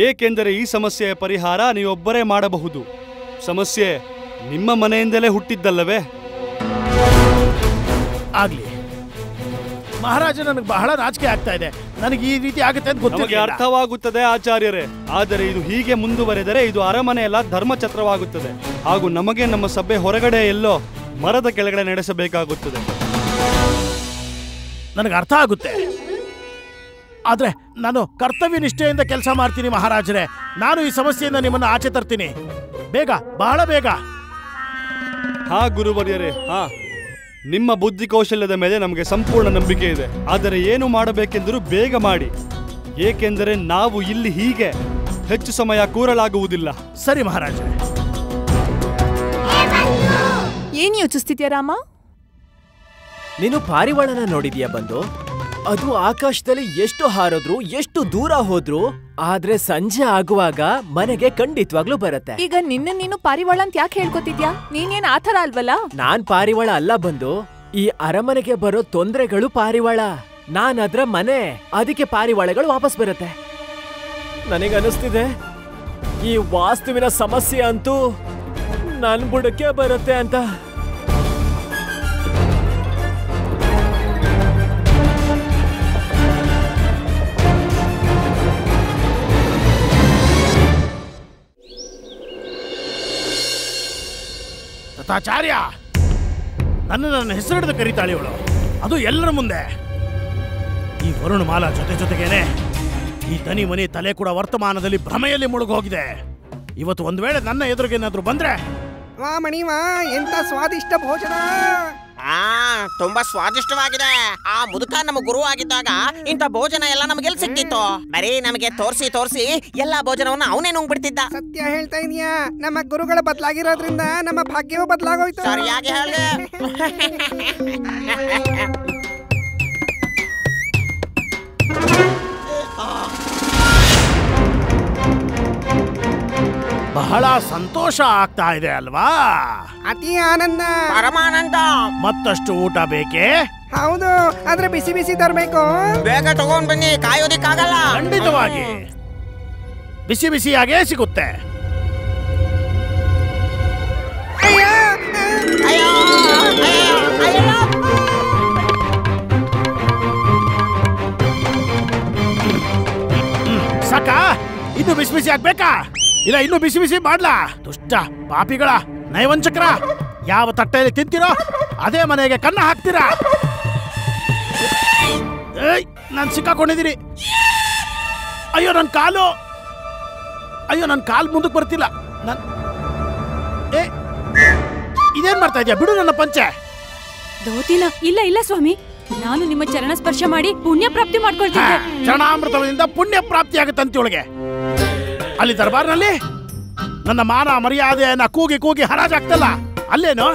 ಏಕೆಂದರೆ ಈ ಸಮಸ್ಯೆಯ ಪರಿಹಾರ ನೀವೊಬ್ಬರೇ ಮಾಡಬಹುದು. ಸಮಸ್ಯೆ ನಿಮ್ಮ ಮನೆಯಿಂದಲೇ ಹುಟ್ಟಿದ್ದಲ್ಲವೇ? ಆಗ್ಲಿ ಮಹಾರಾಜ, ನನಗೆ ಬಹಳ ನಾಚಿಕೆ ಆಗ್ತಾ ಇದೆ. ನನಗೆ ಈ ರೀತಿ ಆಗುತ್ತೆ ಅಂತ ಗೊತ್ತಿಲ್ಲ. ಅರ್ಥವಾಗುತ್ತದೆ ಆಚಾರ್ಯರೇ, ಆದರೆ ಇದು ಹೀಗೆ ಮುಂದುವರೆದರೆ ಇದು ಅರಮನೆಯಲ್ಲ ಧರ್ಮಛತ್ರವಾಗುತ್ತದೆ. ಹಾಗೂ ನಮಗೆ ನಮ್ಮ ಸಭೆ ಹೊರಗಡೆ ಎಲ್ಲೋ ಮರದ ಕೆಳಗಡೆ ನಡೆಸಬೇಕಾಗುತ್ತದೆ. ನನಗೆ ಅರ್ಥ ಆಗುತ್ತೆ, ಆದ್ರೆ ನಾನು ಕರ್ತವ್ಯ ನಿಷ್ಠೆಯಿಂದ ಕೆಲಸ ಮಾಡ್ತೀನಿ ಮಹಾರಾಜರೇ. ನಾನು ಈ ಸಮಸ್ಯೆಯಿಂದ ನಿಮ್ಮನ್ನು ಆಚೆ ತರ್ತೀನಿ, ಬೇಗ, ಬಹಳ ಬೇಗ. ಹಾ ಗುರುವರ್ಯರೇ, ಹಾ, ನಿಮ್ಮ ಬುದ್ಧಿ ಕೌಶಲ್ಯದ ಮೇಲೆ ನಮಗೆ ಸಂಪೂರ್ಣ ನಂಬಿಕೆ ಇದೆ. ಆದರೆ ಏನು ಮಾಡಬೇಕೆಂದರೂ ಬೇಗ ಮಾಡಿ, ಏಕೆಂದರೆ ನಾವು ಇಲ್ಲಿ ಹೀಗೆ ಹೆಚ್ಚು ಸಮಯ ಕೂರಲಾಗುವುದಿಲ್ಲ. ಸರಿ ಮಹಾರಾಜರೇ. ಏನ್ ಯೋಚಿಸ್ತಿದ್ಯಾ ರಾಮ? ನೀನು ಪಾರಿವಾಳನ ನೋಡಿದ್ಯಾ ಬಂದು? ಅದು ಆಕಾಶದಲ್ಲಿ ಎಷ್ಟು ಹಾರಿದ್ರು ಎಷ್ಟು ದೂರ ಹೋದ್ರು ಆದ್ರೆ ಸಂಜೆ ಆಗುವಾಗ ಮನೆಗೆ ಖಂಡಿತವಾಗ್ಲೂ ಬರುತ್ತೆ. ಈಗ ನೀನು ಪಾರಿವಾಳ ಅಂತ ಯಾಕೆ ಹೇಳ್ಕೊತಿದ್ಯಾ? ನೀನೇನ್ ಆತರ ಅಲ್ವಲ್ಲ? ನಾನ್ ಪಾರಿವಾಳ ಅಲ್ಲ ಬಂದು. ಈ ಅರಮನೆಗೆ ಬರೋ ತೊಂದರೆಗಳು ಪಾರಿವಾಳ, ನಾನ್ ಅದ್ರ ಮನೆ. ಅದಕ್ಕೆ ಪಾರಿವಾಳಗಳು ವಾಪಸ್ ಬರುತ್ತೆ. ನನಗನ್ನಿಸ್ತಿದೆ ಈ ವಾಸ್ತುವಿನ ಸಮಸ್ಯೆ ಅಂತೂ ನನ್ ಬುಡಕ್ಕೆ ಬರುತ್ತೆ ಅಂತ. ಆಚಾರ್ಯ, ನನ್ನ ಹೆಸರಿಡಿದು ಕರೀತಾಳೆ ಇವಳು, ಅದು ಎಲ್ಲರ ಮುಂದೆ. ಈ ವರುಣಮಾಲಾ ಜೊತೆಗೇನೆ ಈ ದನಿ ಮನಿ ತಲೆ ಕೂಡ ವರ್ತಮಾನದಲ್ಲಿ ಭ್ರಮೆಯಲ್ಲಿ ಮುಳುಗೋಗಿದೆ. ಇವತ್ತು ಒಂದು ವೇಳೆ ನನ್ನ ಎದುರಿಗೇನಾದ್ರೂ ಬಂದ್ರೆ, ವಾ ಮಣಿವಾ, ಎಂತ ಸ್ವಾದಿಷ್ಟ ಭೋಜನ! ತುಂಬಾ ಸ್ವಾದಿಷ್ಟವಾಗಿದೆ. ಆ ಮುದುಕ ನಮ್ಮ ಗುರು ಆಗಿದ್ದಾಗ ಇಂಥ ಭೋಜನ ಎಲ್ಲ ನಮಗೆಲ್ಲಿ ಸಿಕ್ತಿತ್ತು? ಬರೀ ನಮಗೆ ತೋರಿಸಿ ಎಲ್ಲಾ ಭೋಜನವನ್ನ ಅವನೇ ನುಂಗ್ಬಿಡ್ತಿದ್ದ. ಸತ್ಯ ಹೇಳ್ತಾ ಇದೀಯಾ? ನಮ್ಮ ಗುರುಗಳ ಬದಲಾಗಿರೋದ್ರಿಂದ ನಮ್ಮ ಭಾಗ್ಯವೂ ಬದಲಾಗೋಯ್ತು. ಸರಿಯಾಗಿ ಹೇಳಿದೆ. ಬಹಳ ಸಂತೋಷ ಆಗ್ತಾ ಇದೆ ಅಲ್ವಾ? ಅತಿ ಆನಂದ, ಪರಮಾನಂದ. ಮತ್ತಷ್ಟು ಊಟ ಬೇಕೇ? ಹೌದು, ಆದ್ರೆ ಬಿಸಿ ಬಿಸಿ ತರಬೇಕು. ಬೇಗ ತಗೊಂಡ್ ಬನ್ನಿ, ಕಾಯೋದಿಕ್ಕಾಗಲ್ಲ. ಖಂಡಿತವಾಗಿ ಬಿಸಿ ಬಿಸಿಯಾಗೇ ಸಿಗುತ್ತೆ. ಸಾಕ? ಇನ್ನು ಬಿಸಿ ಬಿಸಿ ಆಗ್ಬೇಕಾ? ಇಲ್ಲ ಇನ್ನು ಬಿಸಿ ಬಿಸಿ ಮಾಡ್ಲಾ? ದುಷ್ಟ ಪಾಪಿಗಳ ನೈವಂಚಕ್ರ, ಯಾವ ತಟ್ಟೆಯಲ್ಲಿ ತಿಂತೀರೋ ಅದೇ ಮನೆಗೆ ಕನ್ನ ಹಾಕ್ತೀರಾ? ನಾನು ಸಿಕ್ಕಾಕೊಂಡಿದ್ದೀನಿ. ಅಯ್ಯೋ ನನ್ನ ಕಾಲು, ನನ್ನ ಕಾಲು ಮುಂದಕ್ಕೆ ಬರ್ತಿಲ್ಲ. ಇದೇನ್ ಮಾಡ್ತಾ ಇದೆಯಾ? ಬಿಡು ನನ್ನ ಪಂಚೆ. ದೋತಿನ ಇಲ್ಲ ಸ್ವಾಮಿ, ನಾನು ನಿಮ್ಮ ಚರಣ ಸ್ಪರ್ಶ ಮಾಡಿ ಪುಣ್ಯ ಪ್ರಾಪ್ತಿ ಮಾಡ್ಕೊಳ್ತಿದ್ದೆ. ಚರಣಾಮೃತದಿಂದ ಪುಣ್ಯ ಪ್ರಾಪ್ತಿ ಆಗುತ್ತಂತೆ. ಅಲ್ಲಿ ದರ್ಬಾರ್ನಲ್ಲಿ ನನ್ನ ಮಾನ ಮರ್ಯಾದೆಯನ್ನ ಕೂಗಿ ಹರಾಜಾಗ್ತಲ್ಲ, ಅಲ್ಲೇನು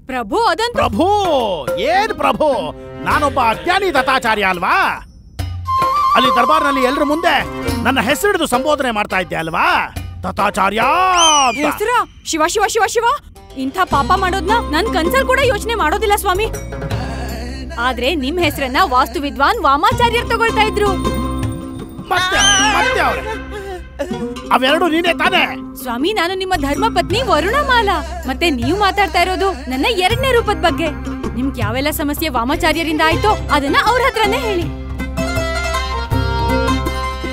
ಪ್ರಭು? ಅದಂತ ಪ್ರಭು? ಏನ್ ಪ್ರಭು? ನಾನೊಬ್ಬ ಅಜ್ಞಾನಿ ದತ್ತಾಚಾರ್ಯ ಅಲ್ವಾ? ಅಲ್ಲಿ ದರ್ಬಾರ್ನಲ್ಲಿ ಎಲ್ರ ಮುಂದೆ ನನ್ನ ಹೆಸರಿಡಿದು ಸಂಬೋಧನೆ ಮಾಡ್ತಾ ಇದ್ದೆ ಅಲ್ವಾ? ದತ್ತಾಚಾರ್ಯ ಹೆಸರ? ಶಿವ ಶಿವ ಶಿವ ಶಿವ, ಇಂಥ ಪಾಪ ಮಾಡೋದ್ನ ನನ್ ಕನ್ಸಲ್ ಕೂಡ ಯೋಚನೆ ಮಾಡೋದಿಲ್ಲ ಸ್ವಾಮಿ. ಆದ್ರೆ ನಿಮ್ ಹೆಸರನ್ನ ವಾಸ್ತು ವಿದ್ವಾನ್ ವಾಮಾಚಾರ್ಯರ್ ತಗೊಳ್ತಾ ಇದ್ರು. ಅವೆರಡು ನೀನೇ ತಾನೆ? ಸ್ವಾಮಿ, ನಾನು ನಿಮ್ಮ ಧರ್ಮ ಪತ್ನಿ ವರುಣಮಾಲಾ. ಮತ್ತೆ ನೀವು ಮಾತಾಡ್ತಾ ಇರೋದು ನನ್ನ 2ನೇ ರೂಪದ ಬಗ್ಗೆ. ನಿಮ್ಗೆ ಯಾವೆಲ್ಲ ಸಮಸ್ಯೆ ವಾಮಾಚಾರ್ಯರಿಂದ ಆಯ್ತೋ ಅದನ್ನ ಅವ್ರ ಹತ್ರನೇ ಹೇಳಿ.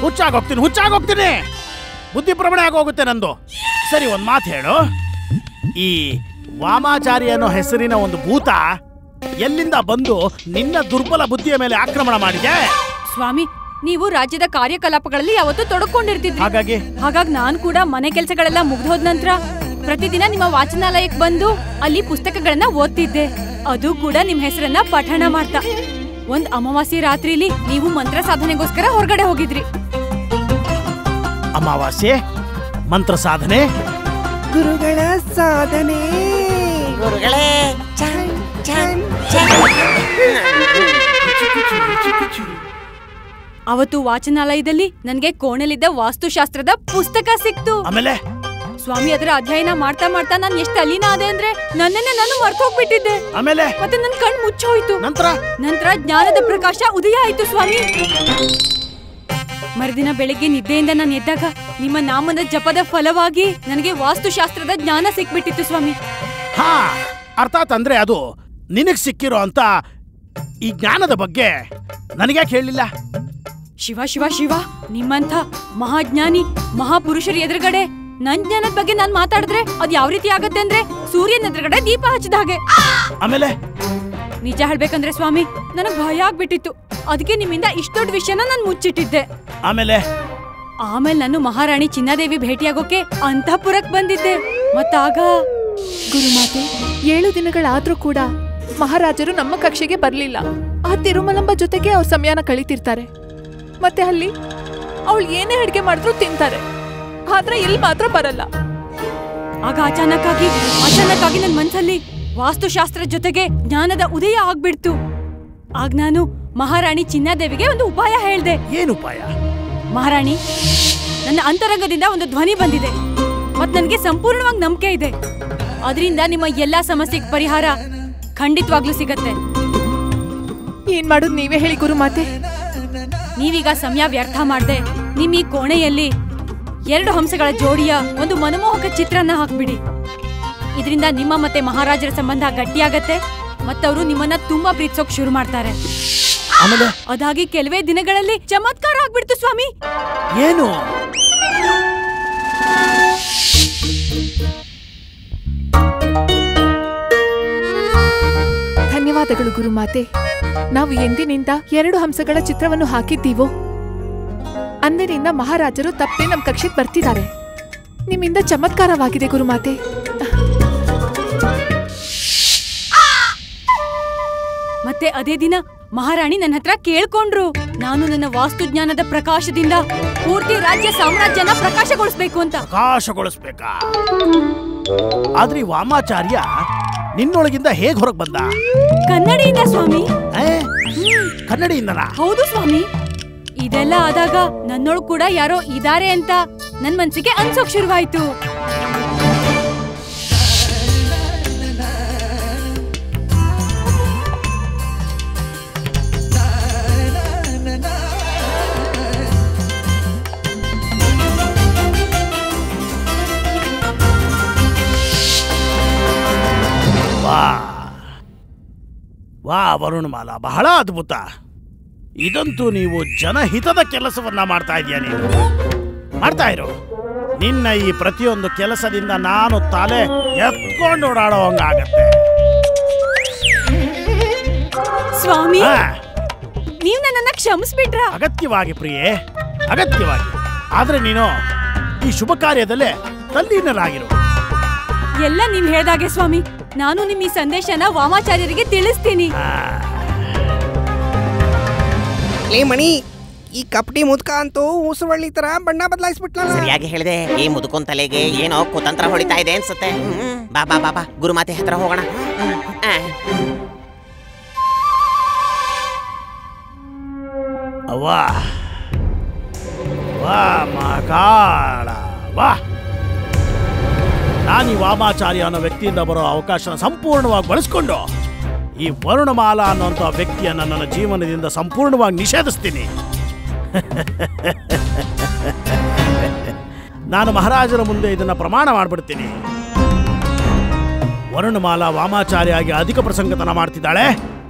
ಹುಚ್ಚಾಗೋಗ್ತೀನಿ, ಬುದ್ಧಿ ಪ್ರಬಳೆ ಆಗೋಗುತ್ತೆ ನಂದು. ಸರಿ, ಒಂದ್ ಮಾತು ಹೇಳು. ಈ ವಾಮಾಚಾರ್ಯ ಅನ್ನೋ ಹೆಸರಿನ ಒಂದು ಭೂತ ಎಲ್ಲಿಂದ ಬಂದು ನಿನ್ನ ದುರ್ಬಲ ಬುದ್ಧಿಯ ಮೇಲೆ ಆಕ್ರಮಣ ಮಾಡಿದೆ? ಸ್ವಾಮಿ, ನೀವು ರಾಜ್ಯದ ಕಾರ್ಯಕಲಾಪಗಳಲ್ಲಿ ಯಾವತ್ತೂ ತೊಡಕೊಂಡಿರ್ತಿದ್ರಿ. ಹಾಗಾಗಿ ನಾನು ಕೂಡ ಮನೆ ಕೆಲಸಗಳೆಲ್ಲ ಮುಗ್ದೋದ ನಂತರ ಪ್ರತಿದಿನ ನಿಮ್ಮ ವಾಚನಾಲಯಕ್ಕೆ ಬಂದು ಅಲ್ಲಿ ಪುಸ್ತಕಗಳನ್ನ ಓದ್ತಿದ್ದೆ. ಅದು ಕೂಡ ನಿಮ್ ಹೆಸರನ್ನ ಪಠಣ ಮಾಡ್ತಾ. ಒಂದ್ ಅಮಾವಾಸ್ಯೆ ರಾತ್ರಿಲಿ ನೀವು ಮಂತ್ರ ಸಾಧನೆಗೋಸ್ಕರ ಹೊರಗಡೆ ಹೋಗಿದ್ರಿ. ಅಮಾವಾಸ್ಯೆ? ಮಂತ್ರ ಸಾಧನೆ? ಗುರುಗಳ ಸಾಧನೆ. ಗುರುಗಳೇ, ಅವತ್ತು ವಾಚನಾಲಯದಲ್ಲಿ ನನ್ಗೆ ಕೋಣೆಲಿದ್ದ ವಾಸ್ತುಶಾಸ್ತ್ರದ ಪುಸ್ತಕ ಸಿಕ್ತು. ಆಮೇಲೆ ಸ್ವಾಮಿ, ಅದರ ಅಧ್ಯಯನ ಮಾಡ್ತಾ ನಾನು ಎಷ್ಟು ಅಲೀನ ಆದೆ ಅಂದ್ರೆ ನನ್ನನ್ನೇ ನಾನು ಮರ್ತೋಗ್ಬಿಟ್ಟಿದ್ದೆ. ಆಮೇಲೆ ಮತ್ತೆ ನನ್ ಕಣ್ ಮುಚ್ಚೋಯ್ತು. ನಂತರ ಜ್ಞಾನದ ಪ್ರಕಾಶ ಉದಯ ಆಯ್ತು ಸ್ವಾಮಿ. ಮರುದಿನ ಬೆಳಿಗ್ಗೆ ನಿದ್ದೆಯಿಂದ ನಾನು ಎದ್ದಾಗ ನಿಮ್ಮ ನಾಮದ ಜಪದ ಫಲವಾಗಿ ನನಗೆ ವಾಸ್ತುಶಾಸ್ತ್ರದ ಜ್ಞಾನ ಸಿಕ್ಬಿಟ್ಟಿತ್ತು ಸ್ವಾಮಿ. ಹಾ, ಅರ್ಥಾತ್ ಅಂದ್ರೆ ಅದು ನಿನಗ್ ಸಿಕ್ಕಿರೋ ಅಂತ ಈ ಜ್ಞಾನದ ಬಗ್ಗೆ ನನಗ್ಯಾಕೆ ಹೇಳಿಲ್ಲ? ಶಿವ ಶಿವ ಶಿವ, ನಿಮ್ಮಂಥ ಮಹಾಜ್ಞಾನಿ ಮಹಾಪುರುಷರ ಎದುರುಗಡೆ ನನ್ ಜ್ಞಾನದ ಬಗ್ಗೆ ನಾನ್ ಮಾತಾಡಿದ್ರೆ ಅದ್ ಯಾವ ರೀತಿ ಆಗತ್ತೆ ಅಂದ್ರೆ ಸೂರ್ಯನ ಎದುರುಗಡೆ ದೀಪ ಹಚ್ಚಿದ ಹಾಗೆ. ಆಮೇಲೆ ನಿಜ ಹೇಳ್ಬೇಕಂದ್ರೆ ಸ್ವಾಮಿ, ನನಗ್ ಭಯ ಆಗ್ಬಿಟ್ಟಿತ್ತು. ಅದಕ್ಕೆ ನಿಮ್ಮಿಂದ ಇಷ್ಟ ದೊಡ್ಡ ವಿಷಯನ ನಾನು ಮುಚ್ಚಿಟ್ಟಿದ್ದೆ. ಆಮೇಲೆ ನಾನು ಮಹಾರಾಣಿ ಚಿನ್ನಾದೇವಿ ಭೇಟಿಯಾಗೋಕೆ ಅಂತಃಪುರಕ್ ಬಂದಿದ್ದೆ. ಮತ್ತಾಗ ಗುರುಮಾತೆ, 7 ದಿನಗಳಾದ್ರೂ ಕೂಡ ಮಹಾರಾಜರು ನಮ್ಮ ಕಕ್ಷೆಗೆ ಬರ್ಲಿಲ್ಲ. ಆ ತಿರುಮಲಂಬ ಜೊತೆಗೆ ಅವ್ರ ಸಮಯನ ಕಳೀತಿರ್ತಾರೆ. ಮತ್ತೆ ಅಲ್ಲಿ ಅವಳು ಏನೇ ಅಡ್ಗೆ ಮಾಡಿದ್ರು ತಿಂತಾರೆ, ಆದ್ರೆ ಇಲ್ಲಿ ಮಾತ್ರ ಬರಲ್ಲ. ಆಗ ಅಚಾನಕ್ ಆಗಿ ನನ್ ಮನ್ಸಲ್ಲಿ ವಾಸ್ತುಶಾಸ್ತ್ರ ಜೊತೆಗೆ ಜ್ಞಾನದ ಉದಯ ಆಗ್ಬಿಡ್ತು. ಆಗ ನಾನು ಮಹಾರಾಣಿ ಚಿನ್ನಾದೇವಿಗೆ ಒಂದು ಉಪಾಯ ಹೇಳ್ದೆ. ಏನು ಉಪಾಯ? ಮಹಾರಾಣಿ, ನನ್ನ ಅಂತರಂಗದಿಂದ ಒಂದು ಧ್ವನಿ ಬಂದಿದೆ ಮತ್ ನನ್ಗೆ ಸಂಪೂರ್ಣವಾಗಿ ನಂಬಿಕೆ ಇದೆ. ಅದರಿಂದ ನಿಮ್ಮ ಎಲ್ಲಾ ಸಮಸ್ಯೆಗೆ ಪರಿಹಾರ ಖಂಡಿತವಾಗ್ಲೂ ಸಿಗತ್ತೆ. ಏನ್ ಮಾಡೋದು ನೀವೇ ಹೇಳಿ ಗುರುಮಾತೆ. ನೀವೀಗ ಸಮಯ ವ್ಯರ್ಥ ಮಾಡ್ದೆ ನಿಮ್ ಈ ಕೋಣೆಯಲ್ಲಿ 2 ಹಂಸಗಳ ಜೋಡಿಯ ಒಂದು ಮನಮೋಹಕ ಚಿತ್ರನ ಹಾಕ್ಬಿಡಿ. ಇದರಿಂದ ನಿಮ್ಮ ಮತ್ತೆ ಮಹಾರಾಜರ ಸಂಬಂಧ ಗಟ್ಟಿಯಾಗತ್ತೆ ಮತ್ತವರು ನಿಮ್ಮನ್ನ ತುಂಬಾ ಪ್ರೀತಿಸೋಕ್ ಶುರು ಮಾಡ್ತಾರೆ. ಅದಾಗಿ ಕೆಲವೇ ದಿನಗಳಲ್ಲಿ ಚಮತ್ಕಾರ ಆಗ್ಬಿಡ್ತು ಸ್ವಾಮಿ. ಏನು? ಧನ್ಯವಾದಗಳು ಗುರುಮಾತೆ. ನಾವು ಎಂದಿನಿಂದ 2 ಹಂಸಗಳ ಚಿತ್ರವನ್ನು ಹಾಕಿದ್ದೀವೋ ಅಂದಿನಿಂದ ಮಹಾರಾಜರು ತಪ್ಪದೆ ನಮ್ಮ ಕಕ್ಷೆಗೆ ಬರ್ತಿದ್ದಾರೆ. ನಿಮ್ಮಿಂದ ಚಮತ್ಕಾರವಾಗಿದೆ ಗುರುಮಾತೆ. ಮತ್ತೆ ಅದೇ ದಿನ ಮಹಾರಾಣಿ ನನ್ನ ಹತ್ರ ಕೇಳ್ಕೊಂಡ್ರು, ನಾನು ನನ್ನ ವಾಸ್ತುಜ್ಞಾನದ ಪ್ರಕಾಶದಿಂದ ಪೂರ್ತಿ ರಾಜ್ಯ ಸಾಮ್ರಾಜ್ಯನ ಪ್ರಕಾಶಗೊಳಿಸ್ಬೇಕು ಅಂತ. ಪ್ರಕಾಶಗೊಳಿಸ್ಬೇಕಾ? ಆದ್ರೆ ಈ ವಾಮಾಚಾರ್ಯ ನಿನ್ನೊಳಗಿಂದ ಹೇಗ್ ಹೊರಗ್ ಬಂದ? ಕನ್ನಡಿಯಿಂದ ಸ್ವಾಮಿ. ಕನ್ನಡಿಯಿಂದನಾ? ಹೌದು ಸ್ವಾಮಿ. ಇದೆಲ್ಲ ಆದಾಗ ನನ್ನೊಳಗ್ ಕೂಡ ಯಾರೋ ಇದಾರೆ ಅಂತ ನನ್ ಮನ್ಸಿಗೆ ಅನ್ಸೋಕ್ ಶುರುವಾಯ್ತು. ವಾ ವರುಣಮಾಲಾ, ಬಹಳ ಅದ್ಭುತ. ಇದಂತೂ ನೀವು ಜನಹಿತದ ಕೆಲಸವನ್ನ ಮಾಡ್ತಾ ಇದೀಯ. ನೀನು ಮಾಡ್ತಾ ಇರು. ನಿನ್ನ ಈ ಪ್ರತಿಯೊಂದು ಕೆಲಸದಿಂದ ನಾನು ತಲೆ ಎತ್ಕೊಂಡು ಓಡಾಡೋ ಹಂಗಾಗತ್ತೆ. ಸ್ವಾಮಿ, ನೀವು ನನ್ನನ್ನ ಕ್ಷಮಿಸ್ಬಿಟ್ರ? ಅಗತ್ಯವಾಗಿ ಪ್ರಿಯೆ, ಅಗತ್ಯವಾಗಿ. ಆದ್ರೆ ನೀನು ಈ ಶುಭ ಕಾರ್ಯದಲ್ಲೇ ತಲ್ಲೀನರಾಗಿರು. ಎಲ್ಲ ನೀವ್ ಹೇಳ್ದಾಗೆ ಸ್ವಾಮಿ. ನಾನು ನಿಮ್ ಈ ಸಂದೇಶನ ವಾಮಾಚಾರ್ಯರಿಗೆ ತಿಳಿಸ್ತೀನಿ. ಲೇ ಮಣಿ, ಈ ಕಪಟಿ ಮುದ್ಕ ಅಂತೂ ಉಸುವಳ್ಳಿ ತರ ಬಣ್ಣ ಬದಲಾಯಿಸ್ಬಿಟ್ಲ. ಸರಿಯಾಗಿ ಹೇಳಿದೆ. ಈ ಮುದುಕೊಂಡ್ ತಲೆಗೆ ಏನೋ ಕುತಂತ್ರ ಹೊಳಿತಾ ಇದೆ ಅನ್ಸುತ್ತೆ. ಬಾಬಾ ಬಾಬಾ ಗುರುಮಾತೆ ಹತ್ರ ಹೋಗೋಣ. ಅವ್ವಾ ವಾ ಮಕಾಳ ವಾ. ನಾನು ಈ ವಾಮಾಚಾರ್ಯ ಅನ್ನೋ ವ್ಯಕ್ತಿಯಿಂದ ಬರೋ ಅವಕಾಶನ ಸಂಪೂರ್ಣವಾಗಿ ಬಳಸ್ಕೊಂಡು ಈ ವರುಣಮಾಲಾ ಅನ್ನೋಂಥ ವ್ಯಕ್ತಿಯನ್ನು ನನ್ನ ಜೀವನದಿಂದ ಸಂಪೂರ್ಣವಾಗಿ ನಿಷೇಧಿಸ್ತೀನಿ. ನಾನು ಮಹಾರಾಜರ ಮುಂದೆ ಇದನ್ನ ಪ್ರಮಾಣ ಮಾಡ್ಬಿಡ್ತೀನಿ. ವರುಣಮಾಲಾ ವಾಮಾಚಾರ್ಯಾಗಿ ಅಧಿಕ ಪ್ರಸಂಗತನ ಮಾಡ್ತಿದ್ದಾಳೆ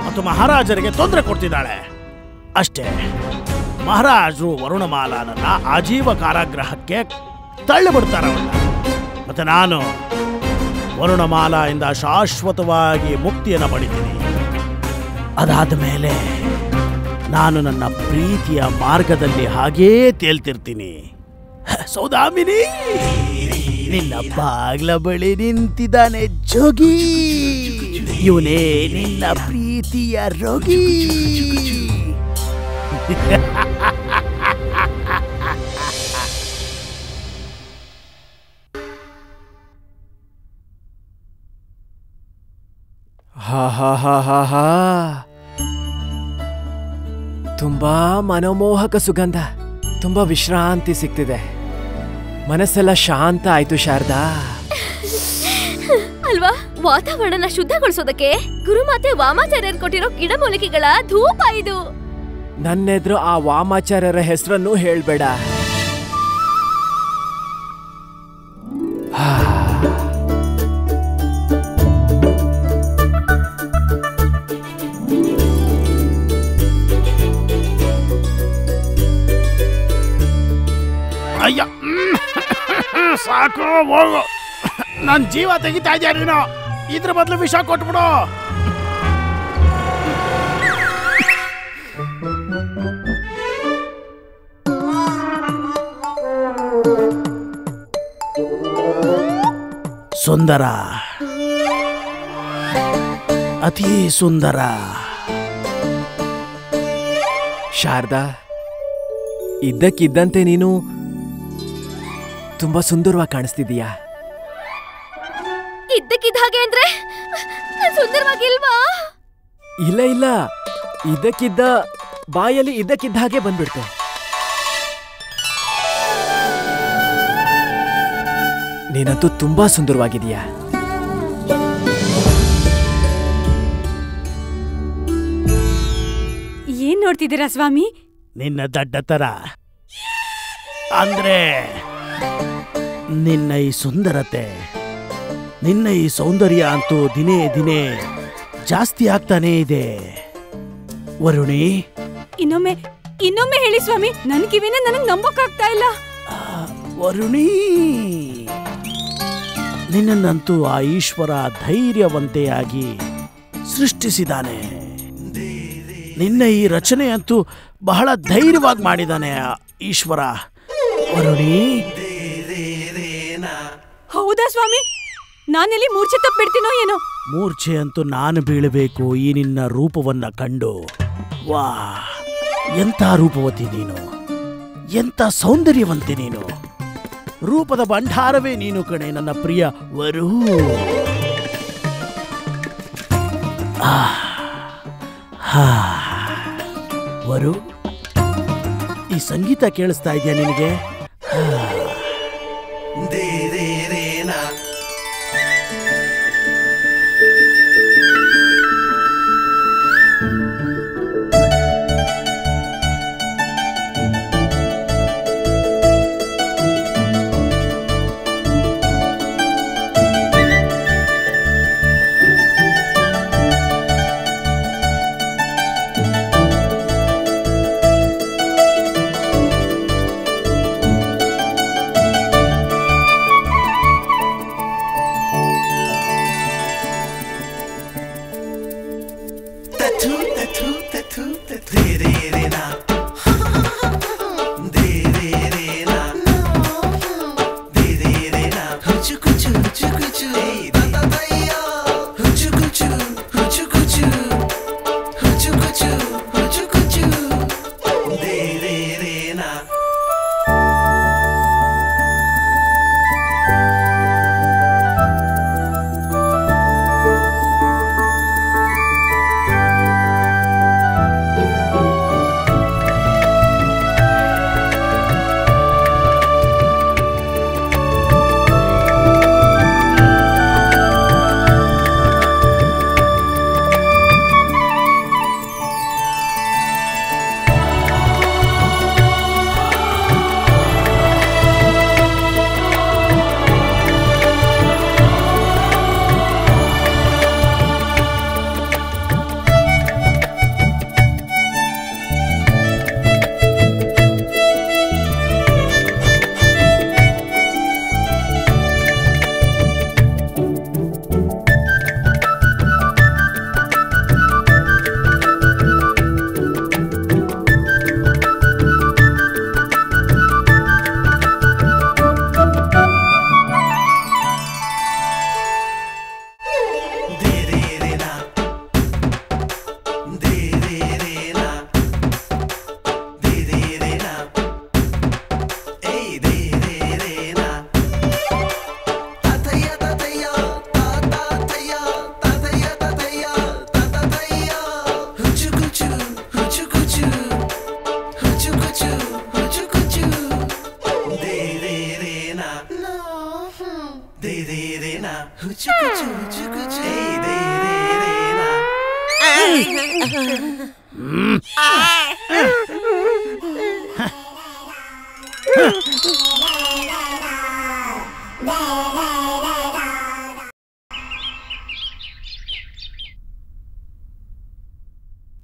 ಮತ್ತು ಮಹಾರಾಜರಿಗೆ ತೊಂದರೆ ಕೊಡ್ತಿದ್ದಾಳೆ ಅಷ್ಟೇ. ಮಹಾರಾಜರು ವರುಣಮಾಲಾನನ್ನ ಆಜೀವ ಕಾರಾಗೃಹಕ್ಕೆ ತಳ್ಳಿಬಿಡ್ತಾರವನ್ನ. ಮತ್ತೆ ನಾನು ವರುಣಮಾಲಾಯಿಂದ ಶಾಶ್ವತವಾಗಿ ಮುಕ್ತಿಯನ್ನು ಪಡಿತೀನಿ. ಅದಾದ ಮೇಲೆ ನಾನು ನನ್ನ ಪ್ರೀತಿಯ ಮಾರ್ಗದಲ್ಲಿ ಹಾಗೇ ತೇಲ್ತಿರ್ತೀನಿ. ಸೌದಾಮಿನಿ, ನಿನ್ನ ಬಾಗ್ಲ ಬಳಿ ನಿಂತಿದ್ದಾನೆ ಜೋಗಿ. ಇವನೇ ನಿನ್ನ ಪ್ರೀತಿಯ ರೋಗಿ. ಹಾ ಹಾ ಹಾ ಹಾ ಹಾ, ತುಂಬಾ ಮನೋಮೋಹಕ ಸುಗಂಧ. ತುಂಬಾ ವಿಶ್ರಾಂತಿ ಸಿಗ್ತಿದೆ. ಮನಸ್ಸೆಲ್ಲ ಶಾಂತ ಆಯ್ತು ಶಾರದಾ. ಅಲ್ವಾ? ವಾತಾವರಣ ಶುದ್ಧಗೊಳಿಸೋದಕ್ಕೆ ಗುರುಮಾತೆ ವಾಮಾಚಾರ್ಯರು ಕೊಟ್ಟಿರೋ ಗಿಡಮೂಲಿಕೆಗಳ ಧೂಪ ಇದು. ನನ್ನೆದ್ರು ಆ ವಾಮಾಚಾರ್ಯರ ಹೆಸರನ್ನು ಹೇಳ್ಬೇಡ. ಅಯ್ಯ ಸಾಕು ಹೋಗು. ನನ್ನ ಜೀವ ತೆಗಿತಾ ಇದೆಯಾ ನೀನು? ಇದ್ರ ಬದಲು ವಿಷ ಕೊಟ್ಬಿಡು. ಸುಂದರ, ಅತಿ ಸುಂದರ. ಶಾರದಾ, ಇದ್ದಕ್ಕಿದ್ದಂತೆ ನೀನು ತುಂಬಾ ಸುಂದರವಾಗಿ ಕಾಣಿಸ್ತಿದೀಯಾ. ಇದ್ದಕ್ಕಿದ್ದ ಹಾಗೆ ಅಂದ್ರೆ ಸುಂದರವಾಗಿಲ್ವಾ? ಇಲ್ಲ ಇಲ್ಲ, ಇದ್ದಕ್ಕಿದ್ದ ಬಾಯಲ್ಲಿ ಇದ್ದಕ್ಕಿದ್ದ ಹಾಗೆ ಬಂದ್ಬಿಡ್ತೆ. ನೀನಂತೂ ತುಂಬಾ ಸುಂದರವಾಗಿದೀಯಾ. ಏನ್ ನೋಡ್ತಿದ್ದೀರಾ ಸ್ವಾಮಿ? ನಿನ್ನ ದಡ್ಡತರ ಅಂದ್ರೆ ನಿನ್ನ ಈ ಸುಂದರತೆ, ನಿನ್ನ ಈ ಸೌಂದರ್ಯ ಅಂತೂ ದಿನೇ ದಿನೇ ಜಾಸ್ತಿ ಆಗ್ತಾನೇ ಇದೆ. ವರುಣಿ, ಇನ್ನೊಮ್ಮೆ ಹೇಳಿ ಸ್ವಾಮಿ. ನನ್ ಕಿವಿನ ನನಗ್ ನಂಬಕ್ಕಾಗ್ತಾ ಇಲ್ಲ. ವರುಣಿ, ನಿನ್ನನ್ನಂತೂ ಆ ಈಶ್ವರ ಧೈರ್ಯವಂತೆಯಾಗಿ ಸೃಷ್ಟಿಸಿದಾನೆ. ನಿನ್ನ ಈ ರಚನೆ ಅಂತೂ ಬಹಳ ಧೈರ್ಯವಾಗಿ ಮಾಡಿದಾನೆ ಆ ಈಶ್ವರ. ವರುಣಿ, ಹೌದಾ ಸ್ವಾಮಿ? ನಾನೆಲ್ಲಿ ಮೂರ್ಛೆ ತಪ್ಪಿಡ್ತೀನೋ ಏನೋ. ಮೂರ್ಛೆ ಅಂತೂ ನಾನು ಬೀಳಬೇಕು ಈ ನಿನ್ನ ರೂಪವನ್ನ ಕಂಡು. ವಾ, ಎಂಥ ರೂಪವತಿ ನೀನು, ಎಂಥ ಸೌಂದರ್ಯವಂತೆ ನೀನು. ರೂಪದ ಭಂಡಾರವೇ ನೀನು ಕಣೆ ನನ್ನ ಪ್ರಿಯ ವರು. ವರು, ಈ ಸಂಗೀತ ಕೇಳಿಸ್ತಾ ಇದೆಯಾ ನಿನಗೆ?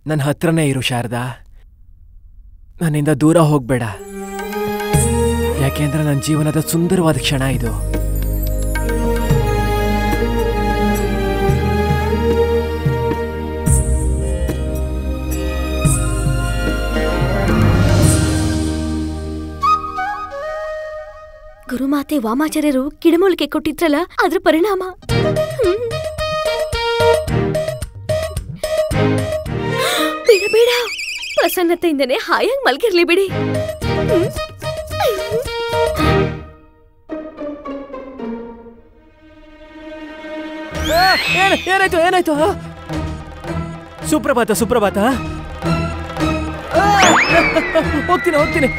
ನನ್ನ ಹತ್ರನೇ ಇರು ಶಾರದಾ. ನನ್ನಿಂದ ದೂರ ಹೋಗ್ಬೇಡ, ಯಾಕೆಂದ್ರೆ ನನ್ನ ಜೀವನದ ಸುಂದರವಾದ ಕ್ಷಣ ಇದು. ಗುರುಮಾತೆ ವಾಮಾಚಾರ್ಯರು ಗಿಡಮೂಲಿಕೆ ಕೊಟ್ಟಿದ್ರಲ್ಲ, ಅದ್ರ ಪರಿಣಾಮ. ಬೇಡ ಬೇಡ, ಪ್ರಸನ್ನತೆಯಿಂದನೇ ಹಾಯಾಗಿ ಮಲ್ಗಿರ್ಲಿ ಬಿಡಿ. ಏನಾಯ್ತು ಏನಾಯ್ತು? ಸುಪ್ರಭಾತ ಸುಪ್ರಭಾತ. ಹೋಗ್ತೀನಿ ಹೋಗ್ತೀನಿ.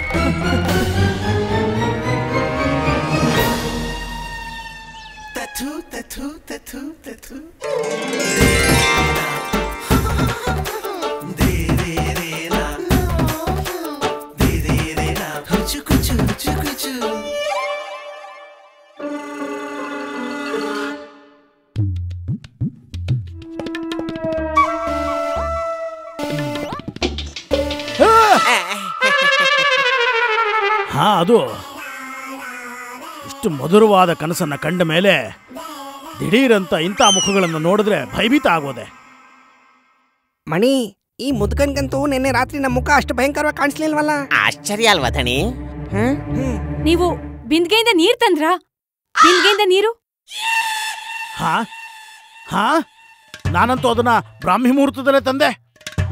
ಹಾ, ಅದು ಇಷ್ಟು ಮಧುರವಾದ ಕನಸನ್ನ ಕಂಡ ಮೇಲೆ ದಿಢೀರಂತ ಇಂಥ ಮುಖಗಳನ್ನು ನೋಡಿದ್ರೆ ಭಯಭೀತ ಆಗೋದೆ. ಮಣಿ, ಈ ಮುದ್ಕನ್ಗಂತೂ ನಿನ್ನೆ ರಾತ್ರಿ ನಮ್ಮ ಮುಖ ಅಷ್ಟು ಭಯಂಕರವಾಗಿ ಕಾಣಿಸ್ಲಿಲ್ವಲ್ಲ? ಆಶ್ಚರ್ಯ ಅಲ್ವಾ ಧಣಿ? ನೀವು ಬಿಂದಿಗೆಯಿಂದ ನೀರ್ ತಂದ್ರ? ಬಿಂದಿಗೆಯಿಂದ ನೀರು? ಹಾ ಹಾ, ನಾನಂತೂ ಅದನ್ನ ಬ್ರಾಹ್ಮಿ ಮುಹೂರ್ತದಲ್ಲೇ ತಂದೆ.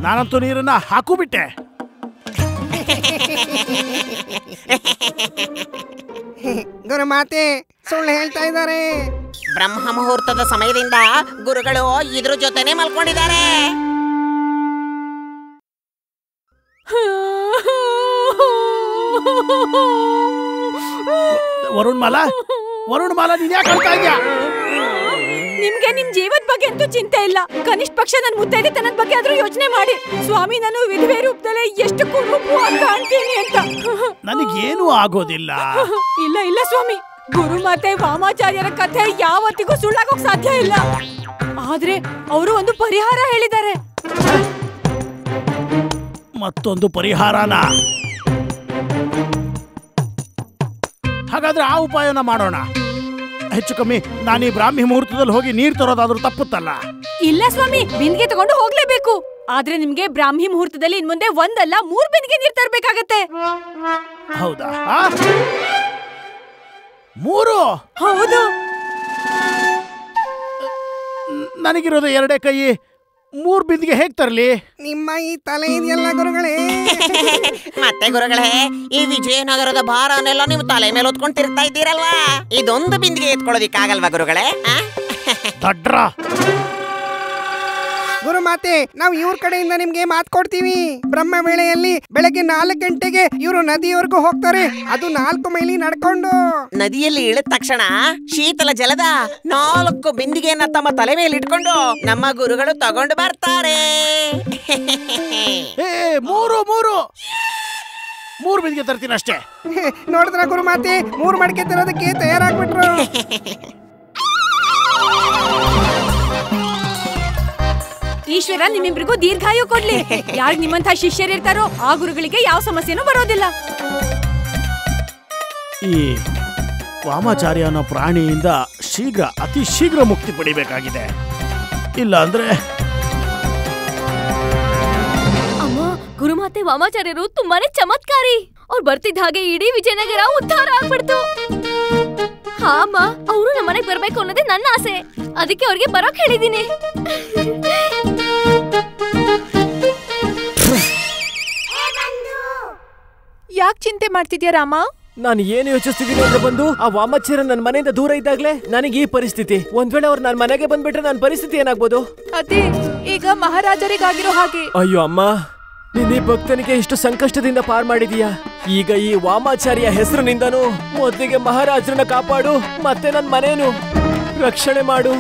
ನಾನಂತೂ ನೀರನ್ನ ಹಾಕು ಬಿಟ್ಟೆ. ಗುರುಮಾತೆ ಸುಳ್ಳು ಹೇಳ್ತಾ ಇದ್ದಾರೆ. ಬ್ರಹ್ಮ ಮುಹೂರ್ತದ ಸಮಯದಿಂದ ಗುರುಗಳು ಇದ್ರ ಜೊತೆನೆ ಮಲ್ಕೊಂಡಿದ್ದಾರೆ. ವರುಣ್ ಮಾಲಾ ನೀನ್ ಯಾಕೆ ಹೇಳ್ತಾ ಇದ್ಯಾ? ನಿಮ್ಗೆ ನಿಮ್ ಜೀವದ ಬಗ್ಗೆ ಅಂತೂ ಚಿಂತೆ ಇಲ್ಲ. ಕನಿಷ್ಠ ಪಕ್ಷ ನನ್ ಮುತ್ತೈದೆತನದ ಬಗ್ಗೆ ಆದ್ರೂ ಯೋಚನೆ ಮಾಡಿ. ಸ್ವಾಮಿ, ನಾನು ವಿಧವೆ ರೂಪದಲ್ಲೇ ಎಷ್ಟು ಕುರುಪವಾಗಿ ಕಾಣ್ತೀನಿ ಅಂತ. ನನಗೇನು ಆಗೋದಿಲ್ಲ. ಇಲ್ಲ ಇಲ್ಲ ಸ್ವಾಮಿ, ಗುರುಮಾತೆ ವಾಮಾಚಾರ್ಯರ ಕಥೆ ಯಾವತ್ತಿಗೂ ಸುಳ್ಳಾಗೋಕ್ ಸಾಧ್ಯ ಇಲ್ಲ. ಆದ್ರೆ ಅವರು ಒಂದು ಪರಿಹಾರ ಹೇಳಿದ್ದಾರೆ. ಮತ್ತೊಂದು ಪರಿಹಾರನ? ಹಾಗಾದ್ರೆ ಆ ಉಪಾಯನ ಮಾಡೋಣ. ಹೆಚ್ಚು ಕಮ್ಮಿ ನಾನು ಈ ಬ್ರಾಹ್ಮಿ ಮುಹೂರ್ತದಲ್ಲಿ ಹೋಗಿ ನೀರ್ ತರೋದಾದ್ರೂ ತಪ್ಪುತ್ತಲ್ಲ? ಇಲ್ಲ ಸ್ವಾಮಿ, ಬಿಂದಿಗೆ ತಗೊಂಡು ಹೋಗ್ಲೇಬೇಕು. ಆದ್ರೆ ನಿಮ್ಗೆ ಬ್ರಾಹ್ಮಿ ಮುಹೂರ್ತದಲ್ಲಿ ಇನ್ ಮುಂದೆ ಒಂದಲ್ಲ 3 ಬಿಂದಿಗೆ ನೀರ್ ತರಬೇಕಾಗತ್ತೆ. ಹೌದಾ? 3? ಹೌದು. ನನಗಿರೋದು 2 ಕೈ, 3 ಬಿಂದಿಗೆ ಹೇಗ್ ತರ್ಲಿ? ನಿಮ್ಮ ಈ ತಲೆ ಇದೆಯಲ್ಲ ಗುರುಗಳೇ. ಮತ್ತೆ ಗುರುಗಳೇ, ಈ ವಿಜಯನಗರದ ಭಾರನೆಲ್ಲ ನೀವು ತಲೆ ಮೇಲೆ ಹೊತ್ಕೊಂಡು ತಿರ್ತಾ ಇದ್ದೀರಲ್ವಾ? ಇದೊಂದು ಬಿಂದಿಗೆ ಎತ್ಕೊಳ್ಳೋದಿಕ್ಕಾಗಲ್ವಾ ಗುರುಗಳೇ? ದಡ್ರ ಗುರುಮಾತೆ, ನಾವು ಇವ್ರ ಕಡೆಯಿಂದ ನಿಮ್ಗೆ ಮಾತು ಕೊಡ್ತೀವಿ. ಬ್ರಹ್ಮ ವೇಳೆಯಲ್ಲಿ ಬೆಳಗ್ಗೆ 4 ಗಂಟೆಗೆ ಇವರು ನದಿಯವರೆಗೂ ಹೋಗ್ತಾರೆ. ಅದು 4 ಮೈಲಿ ನಡ್ಕೊಂಡು. ನದಿಯಲ್ಲಿ ಇಳಿದ ತಕ್ಷಣ ಶೀತಲ ಜಲದ 4 ಬಿಂದಿಗೆಯನ್ನ ತಮ್ಮ ತಲೆ ಮೇಲೆ ಇಟ್ಕೊಂಡು ನಮ್ಮ ಗುರುಗಳು ತಗೊಂಡು ಬರ್ತಾರೆ. 3 ಬಿಂದಿಗೆ ತರ್ತೀನಿ ಅಷ್ಟೇ. ನೋಡಿದ್ರ ಗುರುಮಾತೆ, 3 ಮಡಿಕೆ ತರೋದಕ್ಕೆ ತಯಾರಾಗ್ಬಿಟ್ರು. ಈಶ್ವರ ನಿಮ್ಮಿಬ್ರಿಗೂ ದೀರ್ಘಾಯು ಕೊಡ್ಲಿ. ಯಾರು ನಿಮ್ಮಂತ ಶಿಷ್ಯರಿರ್ತಾರೋ ಆ ಗುರುಗಳಿಗೆ ಯಾವ ಸಮಸ್ಯೆನೂ ಬರೋದಿಲ್ಲ. ಈ ವಾಮಾಚಾರ್ಯ ಅನ್ನೋ ಪ್ರಾಣಿಯಿಂದ ಅತಿ ಶೀಘ್ರ ಮುಕ್ತಿ ಪಡಿಬೇಕಾಗಿದೆ. ಇಲ್ಲ ಅಂದ್ರೆ ಅಮ್ಮ, ಗುರುಮಾತೆ ವಾಮಾಚಾರ್ಯರು ತುಂಬಾನೇ ಚಮತ್ಕಾರಿ. ಅವ್ರು ಬರ್ತಿದ್ದ ಹಾಗೆ ಇಡೀ ವಿಜಯನಗರ ಉದ್ಧಾರ ಆಗ್ಬಿಡ್ತು. ಹಾ ಅಮ್ಮ, ಅವರು ನಮ್ಮನೆಗೆ ಬರ್ಬೇಕು ಅನ್ನೋದೇ ನನ್ನ ಆಸೆ. ಅದಕ್ಕೆ ಅವ್ರಿಗೆ ಬರೋಕ್ ಹೇಳಿದೀನಿ. ಯಾಕೆ ಚಿಂತೆ ಮಾಡ್ತಿದ್ಯಾ ರಾಮ? ನಾನು ಏನು ಯೋಚಿಸ್ತಿದ್ದೀನಿ ಅಂದ್ರೆ ಬಂದು ಆ ವಾಮಾಚಾರ್ಯ ನನ್ನ ಮನೆಯಿಂದ ದೂರ ಇದ್ದಾಗ್ಲೇ ನನಗೆ ಈ ಪರಿಸ್ಥಿತಿ. ಒಂದ್ ವೇಳೆ ಅವ್ರು ನನ್ನ ಮನೆಗೆ ಬಂದ್ಬಿಟ್ರೆ ನನ್ನ ಪರಿಸ್ಥಿತಿ ಏನಾಗ್ಬೋದು? ಅದೇ ಈಗ ಮಹಾರಾಜರಿಗಾಗಿರೋ ಹಾಗೆ. ಅಯ್ಯೋ ಅಮ್ಮ, ನೀನ್ ಈ ಭಕ್ತನಿಗೆ ಇಷ್ಟು ಸಂಕಷ್ಟದಿಂದ ಪಾರ್ ಮಾಡಿದೀಯಾ. ಈಗ ಈ ವಾಮಾಚಾರ್ಯ ಹೆಸರಿನಿಂದನೂ ಮೊದಲಿಗೆ ಮಹಾರಾಜರನ್ನ ಕಾಪಾಡು, ಮತ್ತೆ ನನ್ನ ಮನೇನು ರಕ್ಷಣೆ ಮಾಡು.